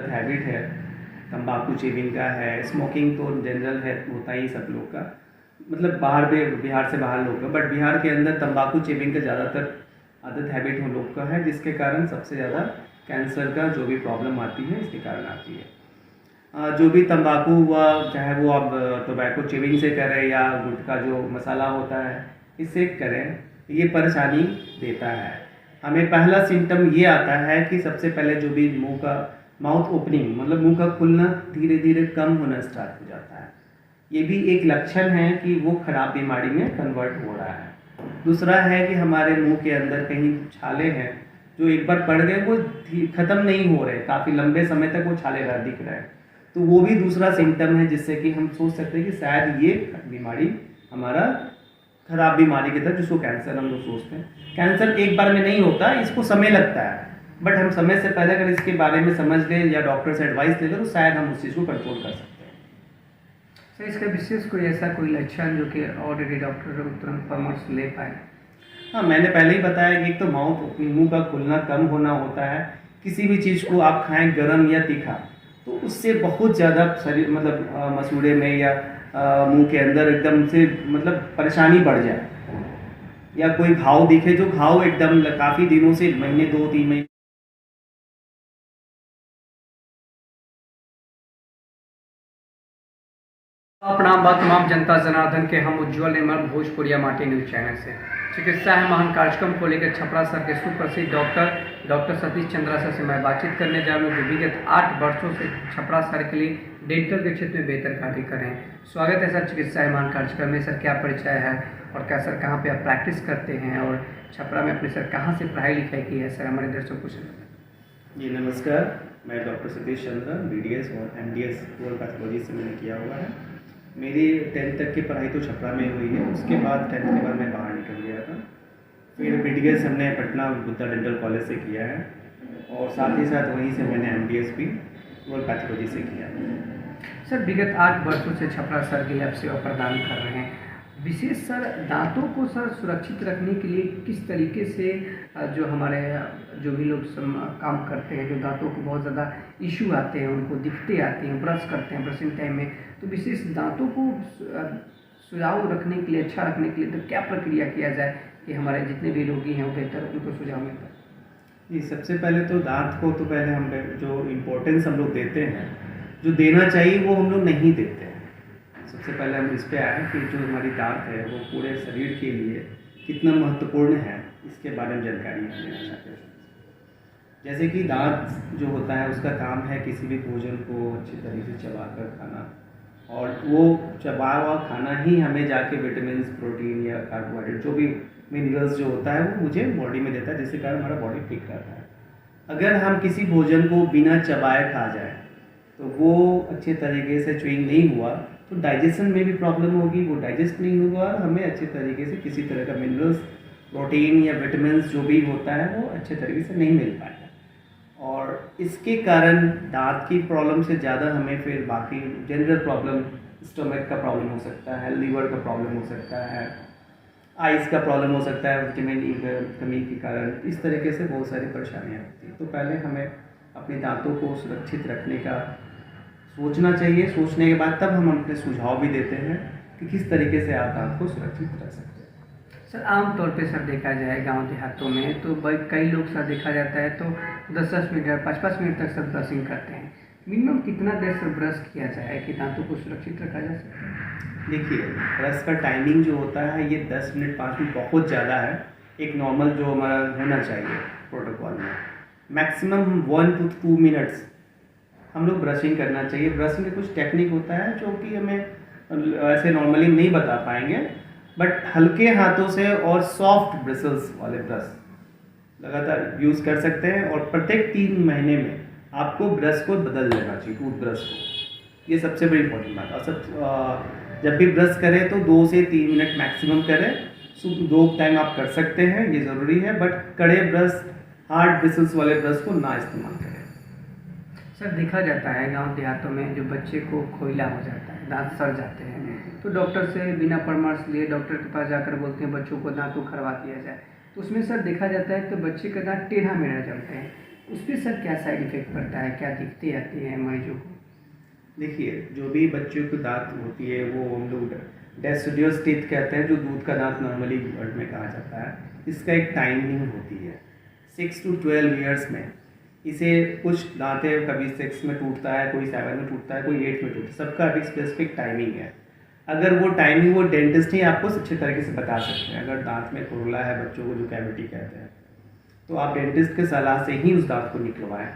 Habit है, तंबाकू chewing का है, स्मोकिंग तो जनरल है, होता ही सब लोग का, मतलब बाहर भी, बिहार से बाहर लोग का, बट बिहार के अंदर तंबाकू चेविंग का ज़्यादातर आदत हैबिट हम लोग का है, जिसके कारण सबसे ज़्यादा कैंसर का जो भी प्रॉब्लम आती है इसके कारण आती है। जो भी तंबाकू हुआ, चाहे वो आप टोबैको चेविंग से करें या गुटखा जो मसाला होता है इससे करें, ये परेशानी देता है। हमें पहला सिम्टम ये आता है कि सबसे पहले जो भी मुंह का माउथ ओपनिंग, मतलब मुंह का खुलना धीरे धीरे कम होना स्टार्ट हो जाता है। ये भी एक लक्षण है कि वो खराब बीमारी में कन्वर्ट हो रहा है। दूसरा है कि हमारे मुंह के अंदर कहीं छाले हैं जो एक बार पड़ गए वो ख़त्म नहीं हो रहे, काफ़ी लंबे समय तक वो छाले दिख रहे हैं, तो वो भी दूसरा सिम्टम है जिससे कि हम सोच सकते हैं कि शायद ये बीमारी हमारा खराब बीमारी की तरफ, जिसको कैंसर हम लोग सोचते हैं। कैंसर एक बार में नहीं होता, इसको समय लगता है, बट हम समय से पहले अगर इसके बारे में समझ लें या डॉक्टर से एडवाइस ले लें तो शायद हम उस चीज़ को कंट्रोल कर सकते हैं। सर, इसका विशेष कोई ऐसा कोई लक्षण जो कि ऑलरेडी डॉक्टर तुरंत परामर्श ले पाए? हाँ, मैंने पहले ही बताया कि एक तो माउथ मुंह का खुलना कम होना होता है। किसी भी चीज़ को आप खाएं गरम या तीखा, तो उससे बहुत ज़्यादा शरीर, मतलब मसूड़े में या मुंह के अंदर एकदम से मतलब परेशानी बढ़ जाए, या कोई घाव दिखे, जो घाव एकदम काफ़ी दिनों से, महीने 2-3 महीने प्रणाम बा तमाम जनता जनार्दन के, हम उज्ज्वल निर्मल भोजपुरिया माटी न्यूज चैनल से चिकित्सा है महान कार्यक्रम को लेकर छपरा सर के सुप्रसिद्ध डॉक्टर सतीश चंद्रा सर से मैं बातचीत करने जा रहा हूँ, जो विगत 8 वर्षों से छपरा सर के लिए डेंटल के क्षेत्र में बेहतर कार्य कर रहे हैं। स्वागत है सर चिकित्सा है महान कार्यक्रम में। सर, क्या परिचय है और क्या सर कहाँ पे आप प्रैक्टिस करते हैं और छपरा में अपने सर कहाँ से पढ़ाई लिखाई की है, सर हमारे दर्शकों को सुनाएं। जी नमस्कार, मैं डॉक्टर सतीश चंद्रा, BDS और MDS ओरल पैथोलॉजी से मैंने किया हुआ है। मेरी 10th तक की पढ़ाई तो छपरा में हुई है, उसके बाद 10th के बाद मैं बाहर निकल गया था। फिर BDS हमने पटना बुद्धा डेंटल कॉलेज से किया है, और साथ ही साथ वहीं से मैंने MDS भी ओरल पैथोलॉजी से किया है। सर, विगत 8 वर्षों से छपरा सर के लिए आप सेवा प्रदान कर रहे हैं। विशेष सर, दांतों को सर सुरक्षित रखने के लिए किस तरीके से जो हमारे जो भी लोग काम करते हैं, जो दांतों को बहुत ज़्यादा इशू आते हैं, उनको दिखते आते हैं, ब्रश करते हैं ब्रशिंग टाइम में, तो विशेष दांतों को सुझाव रखने के लिए, अच्छा रखने के लिए तो क्या प्रक्रिया किया जाए कि हमारे जितने भी रोगी हैं वो बेहतर उनको सुझाव मिल पाए? जी, सबसे पहले तो दांत को तो पहले हम जो इम्पोर्टेंस हम लोग देते हैं, जो देना चाहिए वो हम लोग नहीं देते हैं। सबसे पहले हम इस पे आए कि जो हमारी दांत है वो पूरे शरीर के लिए कितना महत्वपूर्ण है, इसके बारे में जानकारी हम देना चाहते हैं। जैसे कि दांत जो होता है उसका काम है किसी भी भोजन को अच्छी तरीके से चबा कर खाना, और वो चबाया हुआ खाना ही हमें जाके विटामिन, प्रोटीन या कार्बोहाइड्रेट, जो भी मिनरल्स जो होता है वो मुझे बॉडी में देता है, जिसके कारण हमारा बॉडी ठीक रहता है। अगर हम किसी भोजन को बिना चबाए खा जाए तो वो अच्छे तरीके से च्यूइंग नहीं हुआ तो डाइजेशन में भी प्रॉब्लम होगी, वो डाइजेस्ट नहीं होगा और हमें अच्छे तरीके से किसी तरह का मिनरल्स, प्रोटीन या विटामिन जो भी होता है वो अच्छे तरीके से नहीं मिल पाएगा। और इसके कारण दांत की प्रॉब्लम से ज़्यादा हमें फिर बाकी जनरल प्रॉब्लम, स्टमक का प्रॉब्लम हो सकता है, लीवर का प्रॉब्लम हो सकता है, आइज़ का प्रॉब्लम हो सकता है, विटामिन ई की कमी के कारण, इस तरीके से बहुत सारी परेशानियाँ होती हैं। तो पहले हमें अपने दांतों को सुरक्षित रखने का सोचना चाहिए। सोचने के बाद तब हम अपने सुझाव भी देते हैं कि किस तरीके से आप दांत को सुरक्षित रख सकते हैं। सर, आमतौर पे सर देखा जाए गांव देहातों में तो कई लोग सर देखा जाता है तो 10-10 मिनट या 5-5 मिनट तक सर ब्रशिंग करते हैं। मिनिमम कितना देर से ब्रश किया जाए कि दांतों को सुरक्षित रखा जा सके? देखिए, ब्रश का टाइमिंग जो होता है ये 10 मिनट 5 मिनट बहुत ज़्यादा है। एक नॉर्मल जो हमारा होना चाहिए प्रोटोकॉल में मैक्सिमम 1 to 2 मिनट्स हम लोग ब्रशिंग करना चाहिए। ब्रशिंग में कुछ टेक्निक होता है जो कि हमें ऐसे नॉर्मली नहीं बता पाएंगे, बट हल्के हाथों से और सॉफ्ट ब्रिसल्स वाले ब्रश लगातार यूज़ कर सकते हैं, और प्रत्येक 3 महीने में आपको ब्रश को बदल लेना चाहिए, टूथब्रश को। ये सबसे बड़ी इंपॉर्टेंट बात। और जब भी ब्रश करें तो 2 से 3 मिनट मैक्सिमम करें। 2 टाइम आप कर सकते हैं, ये ज़रूरी है, बट कड़े ब्रश, हार्ड ब्रिसल्स वाले ब्रश को ना इस्तेमाल करें। सर, देखा जाता है गांव देहातों में जो बच्चे को खोइला हो जाता है, दांत सड़ जाते हैं, तो डॉक्टर से बिना परामर्श लिए डॉक्टर के पास जाकर बोलते हैं बच्चों को दांत को खरवा दिया जाए, तो उसमें सर देखा जाता है तो बच्चे का दांत टेढ़ा मेढ़ा जमते हैं। उस पर सर क्या साइड इफेक्ट पड़ता है, क्या दिक्कतें आती हैं मरीजों को? देखिए, जो भी बच्चों की दांत होती है वो हम लोग डेसिडियस टीथ कहते हैं, जो दूध का दांत नॉर्मली वर्ड में कहा जाता है। इसका एक टाइमिंग होती है 6 to 12 ईयर्स में। इसे कुछ दांतें कभी 6 में टूटता है, कोई 7 में टूटता है, कोई 8 में टूटता है, सबका एक स्पेसिफिक टाइमिंग है। अगर वो टाइमिंग वो डेंटिस्ट ही आपको अच्छे तरीके से बता सकते हैं। अगर दांत में खुरला है बच्चों को, जो कैविटी कहते हैं, तो आप डेंटिस्ट के सलाह से ही उस दांत को निकलवाएं।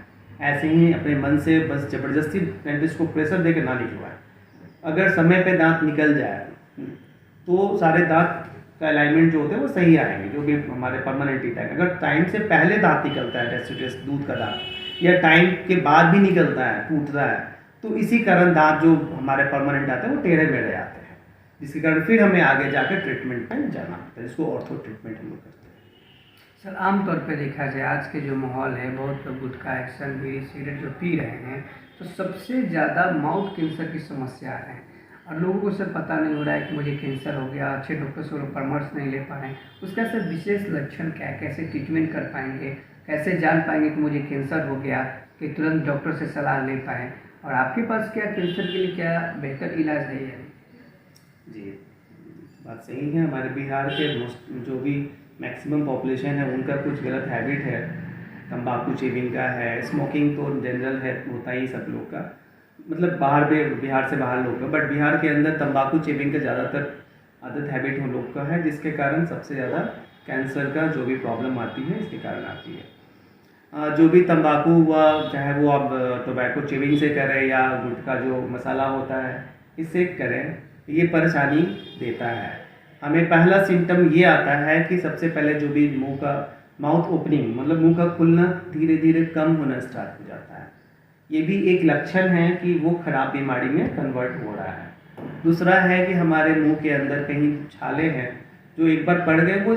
ऐसे ही अपने मन से बस ज़बरदस्ती डेंटिस्ट को प्रेशर देकर ना निकलवाएं। अगर समय पे दांत निकल जाए तो सारे दांत का अलाइनमेंट जो होते हैं वो सही आएंगे, जो भी हमारे परमानेंट टीथ आएंगे। अगर टाइम से पहले दांत निकलता है डेसिडियस दूध का दांत, या टाइम के बाद भी निकलता है, टूटता है, तो इसी कारण दांत जो हमारे परमानेंट आते हैं वो टेढ़े मेढ़े आते हैं, जिसके कारण फिर हमें आगे जाकर ट्रीटमेंट पे जाना पड़ता है, जिसको ऑर्थो ट्रीटमेंट हम लोग करते हैं। सर आमतौर पे देखा जाए आज के जो माहौल है, बहुत लोग गुटखा, एक्शन, बीड़ी, सिगरेट जो पी रहे हैं, तो सबसे ज़्यादा माउथ कैंसर की समस्या है। और लोगों को सर पता नहीं हो रहा है कि मुझे कैंसर हो गया, अच्छे डॉक्टर से लोग परामर्श नहीं ले पा रहे हैं। उसका सर विशेष लक्षण क्या है, कैसे ट्रीटमेंट कर पाएंगे, कैसे जान पाएंगे कि मुझे कैंसर हो गया, कि तुरंत डॉक्टर से सलाह ले पाएँ? और आपके पास क्या कैंसर के लिए क्या बेहतर इलाज है? जी, बात सही है। हमारे बिहार के जो भी मैक्सिमम पॉपुलेशन है उनका कुछ गलत हैबिट है, तंबाकू चेविंग का है, स्मोकिंग तो जनरल है, होता ही सब लोग का, मतलब बाहर पे बिहार से बाहर लोग का, बट बिहार के अंदर तंबाकू चेविंग का ज़्यादातर आदत हैबिट हम लोग का है, जिसके कारण सबसे ज़्यादा कैंसर का जो भी प्रॉब्लम आती है इसके कारण आती है। जो भी तंबाकू हुआ, चाहे वो आप टोबैको चेविंग से करें या गुटखा जो मसाला होता है इससे करें, ये परेशानी देता है। हमें पहला सिम्टम ये आता है कि सबसे पहले जो भी मुंह का माउथ ओपनिंग, मतलब मुंह का खुलना धीरे धीरे कम होना स्टार्ट हो जाता है। ये भी एक लक्षण है कि वो खराब बीमारी में कन्वर्ट हो रहा है। दूसरा है कि हमारे मुंह के अंदर कहीं छाले हैं जो एक बार पड़ गए वो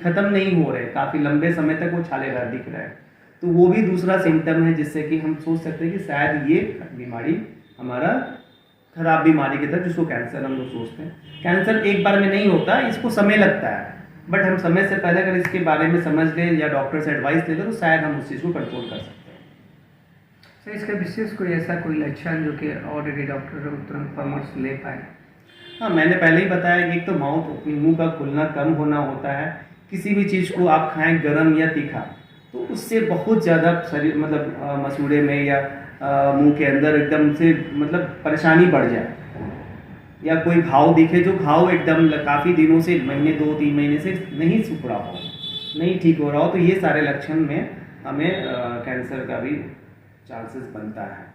ख़त्म नहीं हो रहे, काफ़ी लंबे समय तक वो छालेदार दिख रहे हैं, तो वो भी दूसरा सिम्टम है, जिससे कि हम सोच सकते हैं कि शायद ये बीमारी हमारा खराब बीमारी की तरफ, जिसको कैंसर हम लोग सोचते हैं। कैंसर एक बार में नहीं होता, इसको समय लगता है, बट हम समय से पहले अगर इसके बारे में समझ लें या डॉक्टर से एडवाइस ले लें तो शायद हम उस चीज़ को कंट्रोल कर सकते हैं। सर इसका विशेष कोई ऐसा कोई लक्षण जो कि ऑलरेडी डॉक्टर तुरंत परामर्श ले पाए? हाँ, मैंने पहले ही बताया कि एक तो माउथ ओपनिंग, मुँह का खुलना कम होना होता है। किसी भी चीज़ को आप खाएँ गर्म या तीखा, तो उससे बहुत ज़्यादा शरीर मतलब मसूड़े में या मुंह के अंदर एकदम से मतलब परेशानी बढ़ जाए, या कोई घाव दिखे, जो घाव एकदम काफ़ी दिनों से, महीने 2-3 महीने से नहीं सूख रहा हो, नहीं ठीक हो रहा हो, तो ये सारे लक्षण में हमें कैंसर का भी चांसेस बनता है।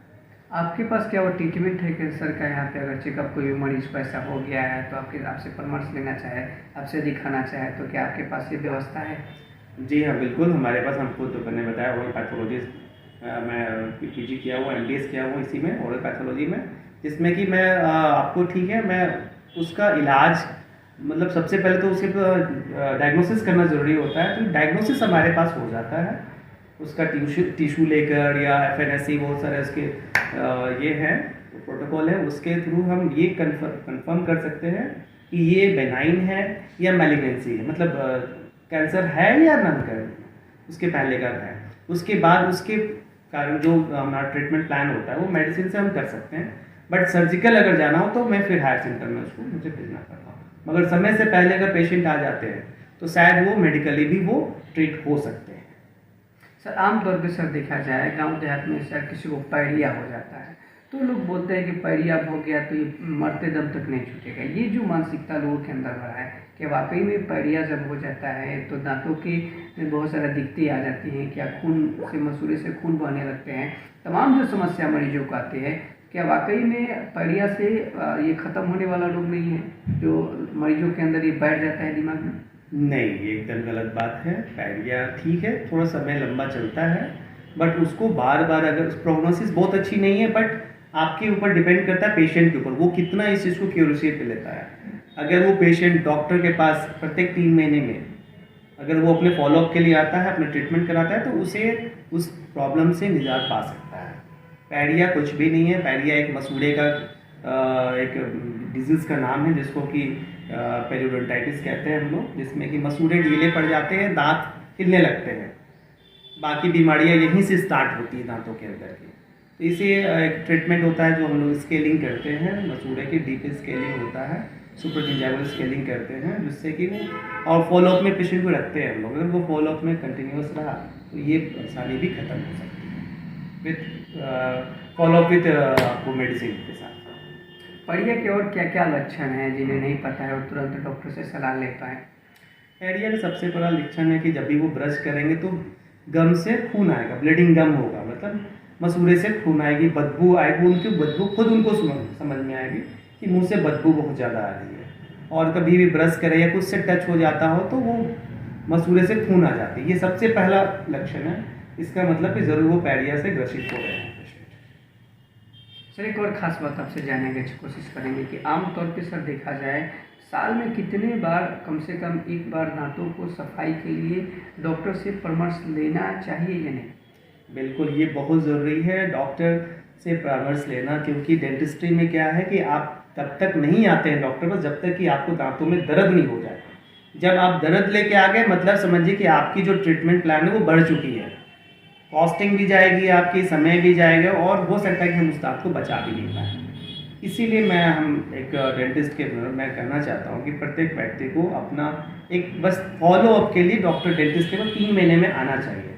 आपके पास क्या वो ट्रीटमेंट है कैंसर का? यहाँ पे अगर चेकअप कोई मरीज को ऐसा हो गया है तो आपके आपसे परामर्श लेना चाहे, आपसे दिखाना चाहे, तो क्या आपके पास ये व्यवस्था है? जी हाँ, बिल्कुल हमारे पास, हमको तो मैंने बताया ओरल पैथोलॉजिस्ट, मैं पीजी किया हुआ, एमडीएस किया हुआ इसी में ओरल पैथोलॉजी में, जिसमें कि मैं आपको ठीक है, मैं उसका इलाज मतलब सबसे पहले तो उसके डायग्नोसिस करना ज़रूरी होता है, तो डायग्नोसिस हमारे पास हो जाता है, उसका टिश्यू लेकर या एफएनएससी बहुत सारे उसके ये हैं प्रोटोकॉल है, उसके थ्रू हम ये कंफर्म कर सकते हैं कि ये बेनाइन है या मैलिग्नेंसी है, मतलब कैंसर है या नन कर, उसके पहले का है। उसके बाद उसके कारण जो हमारा ट्रीटमेंट प्लान होता है वो मेडिसिन से हम कर सकते हैं, बट सर्जिकल अगर जाना हो तो मैं फिर हायर सेंटर में उसको मुझे भेजना पड़ता हूँ। मगर समय से पहले अगर पेशेंट आ जाते हैं तो शायद वो मेडिकली भी वो ट्रीट हो सकते हैं। सर आमतौर पर सर देखा जाए गांव देहात में सर किसी को पायरिया हो जाता है तो लोग बोलते हैं कि पायरिया हो गया तो ये मरते दम तक नहीं छूटेगा। ये जो मानसिकता लोगों के अंदर भरा है कि वाकई में पायरिया जब हो जाता है तो दांतों की में बहुत सारा दिक्कतें आ जाती हैं, क्या खून से मसूड़े से खून बहने लगते हैं, तमाम जो समस्या मरीजों को आती है, क्या वाकई में पायरिया से ये ख़त्म होने वाला रोग नहीं है जो मरीजों के अंदर ये बैठ जाता है दिमाग में? नहीं, ये एकदम गलत बात है। पायरिया ठीक है, थोड़ा समय लंबा चलता है, बट उसको बार बार अगर प्रोग्नोसिस बहुत अच्छी नहीं है, बट आपके ऊपर डिपेंड करता है पेशेंट के ऊपर, वो कितना इस चीज़ को क्यूरियसली पे लेता है। अगर वो पेशेंट डॉक्टर के पास प्रत्येक 3 महीने में अगर वो अपने फॉलोअप के लिए आता है, अपने ट्रीटमेंट कराता है, तो उसे उस प्रॉब्लम से निजात पा सकता है। पायरिया कुछ भी नहीं है। पायरिया एक मसूड़े का एक डिजीज़ का नाम है जिसको कि पेरियोडोंटाइटिस कहते हैं हम लोग, जिसमें कि मसूड़े ढीले पड़ जाते हैं, दांत हिलने लगते हैं। बाकी बीमारियां यहीं से स्टार्ट होती हैं दांतों के अंदर की। तो इसे एक ट्रीटमेंट होता है जो हम लोग स्केलिंग करते हैं, मसूड़े की डीप स्केलिंग होता है, सुपर जिंजाइवल स्केलिंग करते हैं, जिससे कि वो और फॉलोअप में पेशेंट को रखते हैं हम लोग। अगर वो फॉलोअप में कंटिन्यूस रहा तो ये परेशानी भी खत्म हो सकती है विथ फॉलोअप विथ आपको मेडिसिन के साथ। पढ़िए कि और क्या क्या लक्षण हैं जिन्हें नहीं पता है वो तुरंत डॉक्टर से सलाह ले पाए। एरिया का सबसे बड़ा लक्षण है कि जब भी वो ब्रश करेंगे तो गम से खून आएगा, ब्लीडिंग गम होगा, मतलब मसूड़े से खून आएगी, बदबू आएगी, उनकी बदबू खुद उनको समझ में आएगी कि मुंह से बदबू बहुत ज़्यादा आ रही है। और कभी भी ब्रश करे या कुछ से टच हो जाता हो तो वो मसूड़े से खून आ जाती है। ये सबसे पहला लक्षण है, इसका मतलब कि ज़रूर वो पैडिया से ग्रसित हो रहे हैं। सर एक और ख़ास बात आपसे जानने की कोशिश करेंगे कि आमतौर पे सर देखा जाए साल में कितने बार कम से कम एक बार दांतों को सफाई के लिए डॉक्टर से परामर्श लेना चाहिए या नहीं? बिल्कुल, ये बहुत ज़रूरी है डॉक्टर से परामर्श लेना, क्योंकि डेंटिस्ट्री में क्या है कि आप तब तक नहीं आते हैं डॉक्टर पास जब तक कि आपको दांतों में दर्द नहीं हो जाए। जब आप दर्द लेके आ गए मतलब समझिए कि आपकी जो ट्रीटमेंट प्लान है वो बढ़ चुकी है, कॉस्टिंग भी जाएगी आपकी, समय भी जाएगा और हो सकता है कि हम उस दांत को बचा भी नहीं पाए। इसीलिए हम एक डेंटिस्ट के मैं कहना चाहता हूँ कि प्रत्येक व्यक्ति को अपना एक बस फॉलोअप के लिए डॉक्टर डेंटिस्ट के पास 3 महीने में आना चाहिए।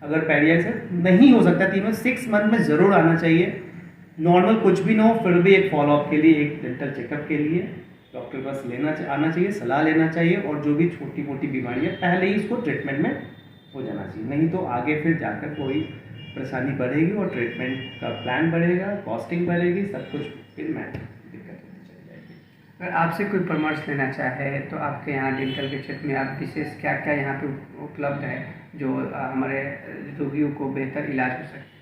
अगर पैडिया से नहीं हो सकता 3 में 6 मंथ में ज़रूर आना चाहिए। नॉर्मल कुछ भी ना हो फिर भी एक फॉलोअप के लिए, एक डेंटल चेकअप के लिए डॉक्टर के पास आना चाहिए, सलाह लेना चाहिए और जो भी छोटी मोटी बीमारी है पहले ही इसको ट्रीटमेंट में हो जाना चाहिए, नहीं तो आगे फिर जाकर कोई परेशानी बढ़ेगी और ट्रीटमेंट का प्लान बढ़ेगा, कॉस्टिंग बढ़ेगी, सब कुछ फिर मैं दिक्कत होती चली जाएगी। अगर आपसे कोई परामर्श लेना चाहे तो आपके यहाँ डेंटल के क्षेत्र में आप विशेष क्या क्या यहाँ पे उपलब्ध है जो हमारे रोगियों को बेहतर इलाज हो सके?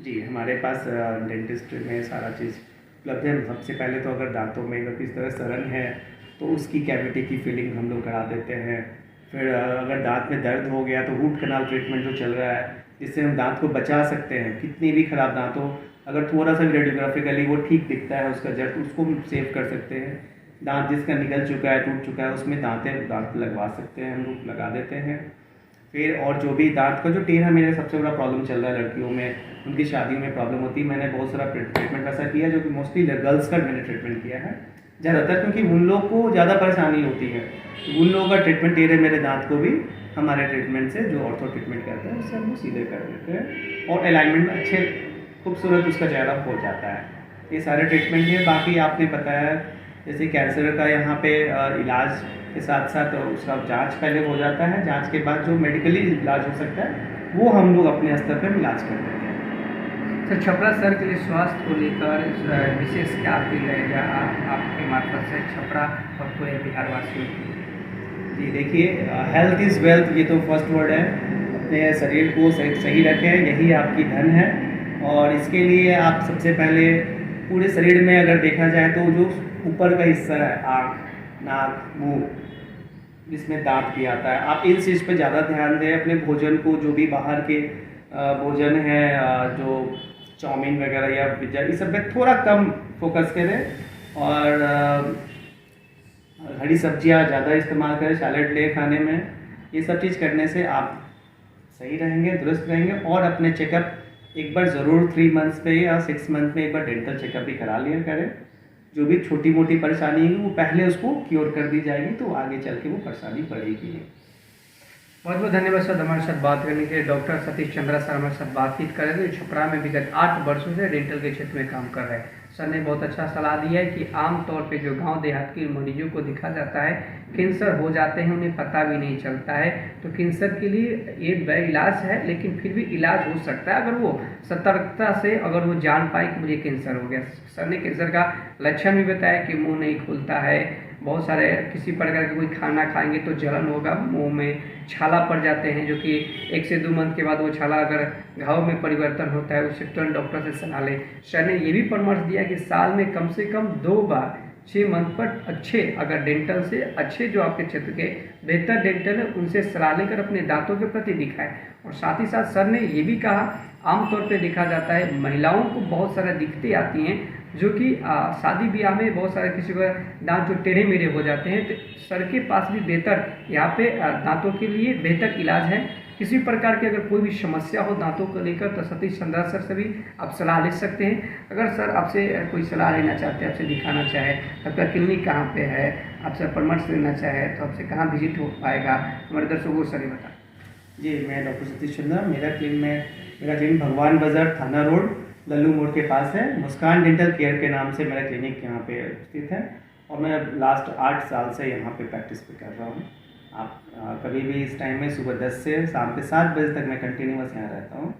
जी, हमारे पास डेंटिस्ट में सारा चीज़ उपलब्ध है। सबसे पहले तो अगर दांतों में अगर किस तरह सड़न है तो उसकी कैविटी की फिलिंग हम लोग करा देते हैं। फिर अगर दांत में दर्द हो गया तो रूट कनाल ट्रीटमेंट जो चल रहा है जिससे हम दांत को बचा सकते हैं। कितनी भी ख़राब दांत हो, अगर थोड़ा सा भी रेडियोग्राफिकली वो ठीक दिखता है उसका जड़, तो उसको हम सेव कर सकते हैं। दांत जिसका निकल चुका है, टूट चुका है, उसमें दांत लगवा सकते हैं, हम लोग लगा देते हैं। फिर और जो भी दांत का जो टेढ़ा मेरा सबसे बड़ा प्रॉब्लम चल रहा है लड़कियों में, उनकी शादी में प्रॉब्लम होती है, मैंने बहुत सारा ट्रीटमेंट ऐसा किया जो कि मोस्टली गर्ल्स का मैंने ट्रीटमेंट किया है ज़्यादातर, क्योंकि उन लोग को ज़्यादा परेशानी होती है। उन लोगों का ट्रीटमेंट टेढ़े मेरे दांत को भी हमारे ट्रीटमेंट से जो ऑर्थो ट्रीटमेंट करते हैं उससे हम सीधे कर देते हैं और अलाइनमेंट अच्छे खूबसूरत उसका चेहरा हो जाता है। ये सारे ट्रीटमेंट है। बाकी आपने बताया जैसे कैंसर का यहाँ पे इलाज के साथ साथ उसका जांच पहले हो जाता है, जांच के बाद जो मेडिकली इलाज हो सकता है वो हम लोग अपने स्तर पर इलाज कर देते हैं। सर छपरा शहर के लिए स्वास्थ्य को लेकर विशेष क्या अपील रहेगा आपके मार्फत से छपरा और पूरे बिहार वासियों की? जी देखिए, हेल्थ इज़ वेल्थ, ये तो फर्स्ट वर्ड है। अपने शरीर को सही रखें, यही आपकी धन है। और इसके लिए आप सबसे पहले पूरे शरीर में अगर देखा जाए तो जो ऊपर का हिस्सा है, आँख, नाक, मुंह, जिसमें दांत भी आता है, आप इन चीज़ पे ज़्यादा ध्यान दें। अपने भोजन को, जो भी बाहर के भोजन है, जो चाउमीन वगैरह या पिज्ज़ा, इस सब पे थोड़ा कम फोकस करें और हरी सब्जियां ज़्यादा इस्तेमाल करें, सैलेड ले खाने में। ये सब चीज़ करने से आप सही रहेंगे, दुरुस्त रहेंगे। और अपने चेकअप एक बार ज़रूर 3 मंथ्स पे या 6 मंथ में एक बार डेंटल चेकअप भी करा लिया करें। जो भी छोटी मोटी परेशानी है वो पहले उसको क्योर कर दी जाएगी तो आगे चल के वो परेशानी बढ़ेगी नहीं। बहुत बहुत धन्यवाद सर हमारे साथ बात करने के लिए। डॉक्टर सतीश चंद्रा सर हमारे साथ बातचीत कर रहे थे, छपरा में विगत 8 वर्षों से डेंटल के क्षेत्र में काम कर रहे हैं। सर ने बहुत अच्छा सलाह दिया है कि आमतौर पे जो गांव देहात के मरीजों को देखा जाता है कैंसर हो जाते हैं, उन्हें पता भी नहीं चलता है। तो कैंसर के लिए ये इलाज है, लेकिन फिर भी इलाज हो सकता है अगर वो सतर्कता से अगर वो जान पाए कि मुझे कैंसर हो गया। सर ने कैंसर का लक्षण भी बताया कि मुँह नहीं खुलता है, बहुत सारे किसी प्रकार का कोई खाना खाएंगे तो जलन होगा, मुंह में छाला पड़ जाते हैं, जो कि 1 से 2 मंथ के बाद वो छाला अगर घाव में परिवर्तन होता है उससे तुरंत डॉक्टर से सलाह लें। सर ने ये भी परामर्श दिया कि साल में कम से कम 2 बार 6 मंथ पर अच्छे अगर डेंटल से अच्छे जो आपके क्षेत्र के बेहतर डेंटल है उनसे सलाह लेकर अपने दांतों के प्रति दिखाएं। और साथ ही साथ सर ने ये भी कहा आमतौर पे देखा जाता है महिलाओं को बहुत सारी दिक्कतें आती हैं, जो कि शादी ब्याह में बहुत सारे किसी को दांत जो टेढ़े मेढ़े हो जाते हैं, तो सर के पास भी बेहतर यहाँ पे दांतों के लिए बेहतर इलाज है। किसी प्रकार की अगर कोई भी समस्या हो दांतों को लेकर तो सतीश चंद्रा सर से भी आप सलाह ले सकते हैं। अगर सर आपसे कोई सलाह लेना चाहते हैं, आपसे दिखाना चाहे, आपका क्लिनिक कहाँ पे है, आपसे परामर्श लेना चाहे तो आपसे कहाँ विजिट हो पाएगा, हमारे दर्शकों को सर बताएं। जी, मैं डॉक्टर सतीश चंद्रा, मेरा क्लिनिक भगवान बाजार थाना रोड लल्लू मोड़ के पास है। मुस्कान डेंटल केयर के नाम से मेरा क्लिनिक यहाँ पे स्थित है और मैं लास्ट 8 साल से यहाँ पे प्रैक्टिस भी कर रहा हूँ। आप कभी भी इस टाइम में सुबह 10 से शाम के 7 बजे तक मैं कंटिन्यूअस यहाँ रहता हूँ।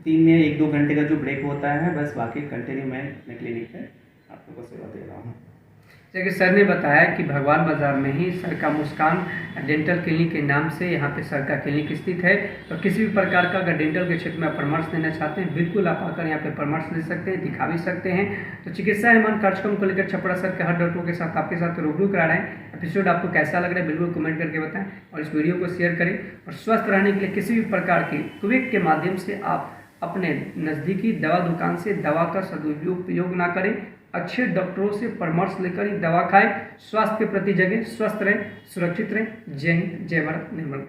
दिन में 1-2 घंटे का जो ब्रेक होता है, बस बाकी कंटिन्यू मैं अपने क्लिनिक पे आप लोगों को सेवा दे रहा हूँ। जैसे सर ने बताया कि भगवान बाजार में ही सर का मुस्कान डेंटल क्लिनिक के नाम से यहाँ पे सर का क्लिनिक स्थित है। तो किसी भी प्रकार का अगर डेंटल के क्षेत्र में आप परामर्श लेना चाहते हैं, बिल्कुल आप आकर यहाँ पे परामर्श ले सकते हैं, दिखा भी सकते हैं। तो चिकित्सा एवं कार्यक्रम को लेकर छपरा सर के हर डॉक्टरों के साथ आपके साथ रूबरू करा रहे हैं। एपिसोड आपको कैसा लग रहा है बिल्कुल कमेंट करके बताएं और इस वीडियो को शेयर करें। और स्वस्थ रहने के लिए किसी भी प्रकार की क्विक के माध्यम से आप अपने नज़दीकी दवा दुकान से दवा का सदुपयोग ना करें। अच्छे डॉक्टरों से परामर्श लेकर ही दवा खाएं। स्वास्थ्य के प्रति जगह, स्वस्थ रहें, सुरक्षित रहें। जय हिंद, जय भारत, निर्मल।